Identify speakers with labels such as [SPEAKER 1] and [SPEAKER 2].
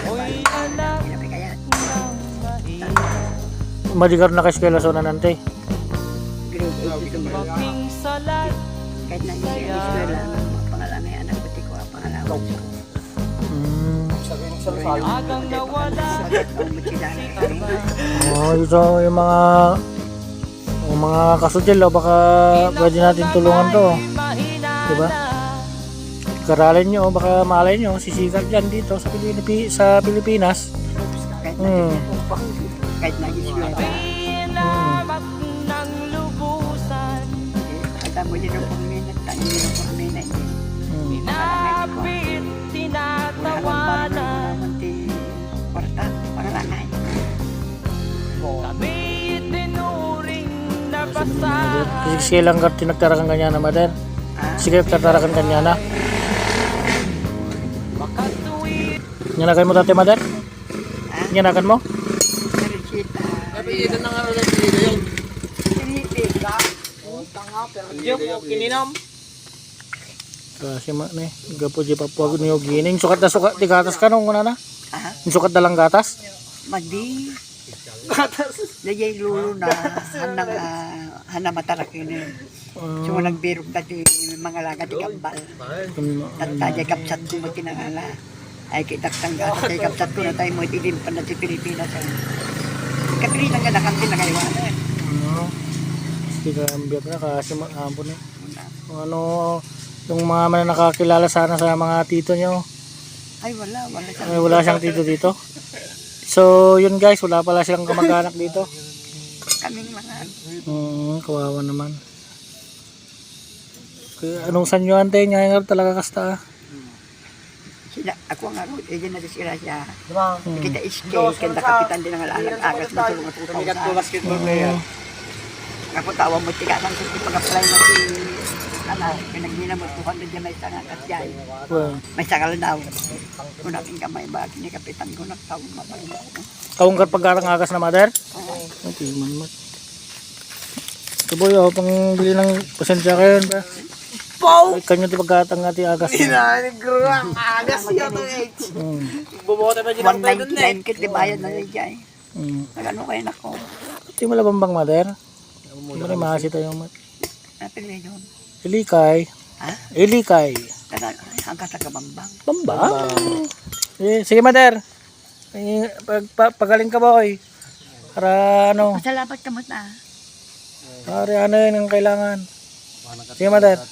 [SPEAKER 1] Oy, anak ng
[SPEAKER 2] Madigar na ka-eskwela so nanante.
[SPEAKER 3] Grade 8 ito mo.
[SPEAKER 1] mahing salat.
[SPEAKER 3] Kahit na hindi siya eskwela, pangalan may anak ko tiko, pangalawan ko.
[SPEAKER 1] Agang nawala.
[SPEAKER 3] Pagkat ang mutsilala kami.
[SPEAKER 2] Oh, ito yung mga kasutil, oh, baka pwede natin tulungan to. Diba? Karalin nyo, baka malay nyo, sisikat dyan dito sa Pilipinas.
[SPEAKER 3] Kahit na eskwela.
[SPEAKER 1] Pinamak ng lubusan.
[SPEAKER 3] Alam mo din ang pangminat, tayo din ang pangminat.
[SPEAKER 1] Pinapit, tinatawanan.
[SPEAKER 3] Kwarta, pangalanay.
[SPEAKER 1] Kami tinuring na basahan.
[SPEAKER 2] Kasi silang tinagtarakan kanya na, mother. Sige, tatarakan kanya na.
[SPEAKER 1] Makatuwid.
[SPEAKER 2] Nyanakan mo dati, mother? Nyanakan mo?
[SPEAKER 3] Narisita.
[SPEAKER 4] Ito na nga rin yung
[SPEAKER 3] Sinipita.
[SPEAKER 4] kininom.
[SPEAKER 2] Kasi ne, gapo di pa po niyo gining sukat na sukat di gatas ka nung una na.
[SPEAKER 3] Aha.
[SPEAKER 2] Yung sukat na lang gatas.
[SPEAKER 3] Madi. Dayay lulo na hana matarak yun eh. So nagbirog dati mga laga di kambal. Tatadya kapsat ko mo tinangala. Ay kitakang gatas ay kapsat ko na tayo mo itin pa na si Pilipinas. Kapilitan ka na kantin na kayo.
[SPEAKER 2] Sige ambiyat na kasi maambon eh. Ano yung mga nakakilala sana sa mga tito nyo.
[SPEAKER 3] Ay wala siyang.
[SPEAKER 2] Ay, wala siyang tito dito. So yun guys, wala pala silang kamag-anak dito.
[SPEAKER 3] Kaming mga
[SPEAKER 2] Kawawa naman. Kaya, anong sanyo ante niya nga talaga kasta.
[SPEAKER 3] sila ako nga ro eh na sila siya. Kita iskay kanda kapitan din ang alag-agas na tulong at utang.
[SPEAKER 4] Basketball player.
[SPEAKER 3] Ako tawa mo tiga nang si pag-apply na si pinaghina mo 200 dyan may sangat at dyan. May sakal daw. Kung naking kamay ba, ni kapitan ko nagtawag mapagod.
[SPEAKER 2] Kaungkat pagkarang agas na mother? Okay, man. Kaboy, ako pang bili ng pasensya kayo. Ay, kanyo di pagkatang nga ti agas.
[SPEAKER 4] Negro ang agas siya to H. Bumote pa dyan ang tayo dun eh.
[SPEAKER 3] 199 kit di bayad na rin dyan. Nagano kayo na ko.
[SPEAKER 2] Ito yung malabambang mother. Hindi mo rin makasita yung mat.
[SPEAKER 3] Napili yun.
[SPEAKER 2] Ilikay.
[SPEAKER 3] Ha?
[SPEAKER 2] Ilikay.
[SPEAKER 3] Hanggang sa kabambang.
[SPEAKER 2] Bambang. Sige mother. Pagaling ka ba oy? Para ano?
[SPEAKER 3] Masalamat ka mo na.
[SPEAKER 2] Para ano yun ang kailangan. Sige mother.